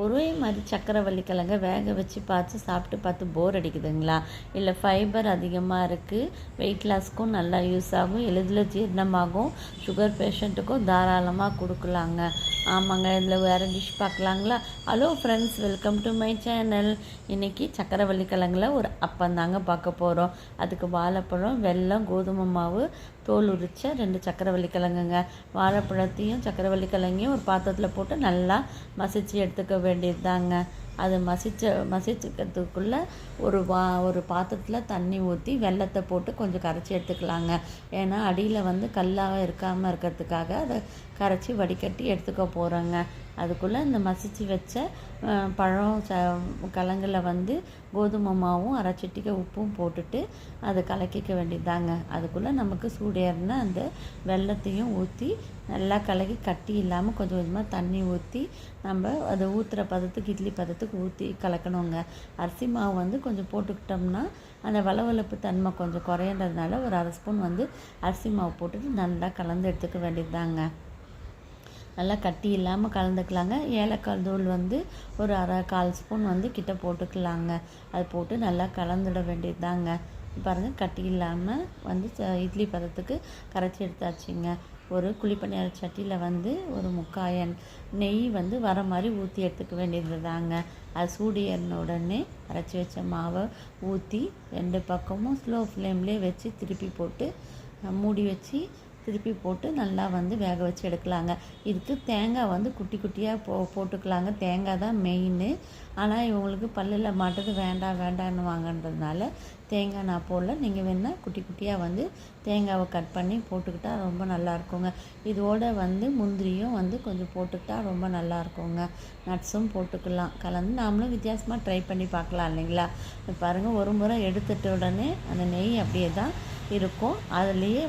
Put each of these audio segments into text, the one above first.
ஒரே மாதிரி சக்கரவள்ளி கிழங்க வேக வச்சு சாப்பிட்டு பார்த்து போர் அடிக்குதுங்களா? இல்லை ஃபைபர் அதிகமாக இருக்குது, வெயிட் லாஸ்க்கும் நல்லா யூஸ் ஆகும், எளிதில் ஜீரணமாகும், சுகர் பேஷண்ட்டுக்கும் தாராளமாக கொடுக்கலாங்க. ஆமாங்க, இதில் வேறு டிஷ் பார்க்கலாங்களா? Hello friends, welcome to my channel. இன்றைக்கி சக்கரவள்ளி கிழங்குல ஒரு அப்பந்தாங்க பார்க்க போகிறோம். அதுக்கு வாழைப்பழம், வெல்லம், கோதுமை மாவு, தோல் உரிச்ச 2 சக்கரவள்ளி கிழங்குங்க. வாழைப்பழத்தையும் சக்கரவள்ளி கிழங்கையும் ஒரு பாத்திரத்தில் போட்டு நல்லா மசிச்சு எடுத்துக்க வேண்டியது தாங்க. அது மசிச்சுக்கிறதுக்குள்ளே ஒரு பாத்திரத்தில் தண்ணி ஊற்றி வெல்லத்தை போட்டு கொஞ்சம் கரைச்சி எடுத்துக்கலாங்க. ஏன்னா அடியில் கல்லாக இருக்காமல் இருக்கிறதுக்காக அதை கரைச்சி வடிகட்டி எடுத்துக்க போகிறோங்க. அதுக்குள்ளே இந்த மசிச்சு வச்ச பழம் கிழங்குல கோதுமை மாவும் அரைச்சிட்டிக்க உப்பும் போட்டுட்டு அதை கலக்கிக்க வேண்டியதாங்க. அதுக்குள்ளே நமக்கு சூடேறின அந்த வெல்லத்தையும் ஊற்றி நல்லா கலக்கி கட்டி இல்லாமல் கொஞ்சம் கொஞ்சமாக தண்ணி ஊற்றி நம்ம அதை ஊற்றுற பதத்துக்கு இட்லி பதத்துக்கு ஊற்றி கலக்கணுங்க. அரிசி மாவு கொஞ்சம் போட்டுக்கிட்டோம்னா அந்த வளவளப்பு தன்மை கொஞ்சம் குறையன்றதுனால ஒரு 1/2 ஸ்பூன் அரிசி மாவு போட்டுட்டு நல்லா கலந்து எடுத்துக்க வேண்டியதுதாங்க. நல்லா கட்டி இல்லாமல் கலந்துக்கலாங்க. ஏலக்காய் தூள் ஒரு 1/4 ஸ்பூன் கிட்ட போட்டுக்கலாங்க. அது போட்டு நல்லா கலந்துட வேண்டியது தாங்க. பாருங்கள், கட்டி இல்லாமல் இட்லி பதத்துக்கு கரைச்சி எடுத்தாச்சுங்க. ஒரு குழிப்பணியார சட்டியில் ஒரு முக்காயன் நெய் வர மாதிரி ஊற்றி எடுத்துக்க வேண்டியது தாங்க. அது சூடு ஏறின உடனே அரைச்சி வச்ச மாவை ஊற்றி 2 பக்கமும் ஸ்லோ ஃப்ளேம்லேயே வச்சு திருப்பி போட்டு மூடி வச்சு திருப்பி போட்டு நல்லா வேக வச்சு எடுக்கலாங்க. இதுக்கு தேங்காய் குட்டி குட்டியாக போட்டுக்கலாங்க. தேங்காய் தான் மெயின். ஆனால் இவங்களுக்கு பல்லில் மாட்டது வேண்டான்னு வாங்கன்றதுனால தேங்காய் நான் போடல. நீங்கள் வேணால் குட்டி குட்டியாக தேங்காவை கட் பண்ணி போட்டுக்கிட்டால் ரொம்ப நல்லா இருக்குங்க. இதோட முந்திரியும் கொஞ்சம் போட்டுக்கிட்டால் ரொம்ப நல்லா இருக்குங்க. நட்ஸும் போட்டுக்கலாம். கலந்து நாமளும் வித்தியாசமாக ட்ரை பண்ணி பார்க்கலாம் இல்லைங்களா? பாருங்கள், ஒரு முறை எடுத்துட்ட உடனே அந்த நெய் அப்படியே தான் இருக்கும். அதுலேயே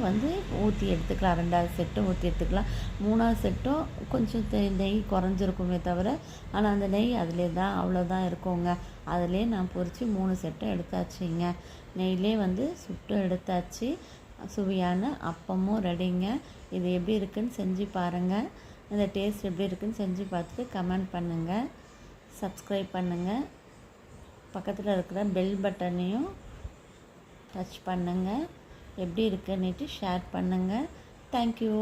ஊற்றி எடுத்துக்கலாம். 2வது செட்டும் ஊற்றி எடுத்துக்கலாம். 3வது செட்டும் கொஞ்சம் நெய் குறைஞ்சிருக்குமே தவிர, ஆனால் அந்த நெய் அதிலே தான் அவ்வளோதான் இருக்குங்க. அதிலே நான் பொரித்து 3 செட்டும் எடுத்தாச்சுங்க. நெய்லே சுட்டு எடுத்தாச்சு. சுவையான அப்பமும் ரெடிங்க. இது எப்படி இருக்குன்னு செஞ்சு பாருங்கள். இந்த டேஸ்ட் எப்படி இருக்குன்னு செஞ்சு பார்த்துட்டு கமெண்ட் பண்ணுங்கள். சப்ஸ்கிரைப் பண்ணுங்கள். பக்கத்தில் இருக்கிற பெல் பட்டனையும் டச் பண்ணுங்கள். எப்படி இருக்குன்னுட்டு ஷேர் பண்ணுங்கள். தேங்க்யூ.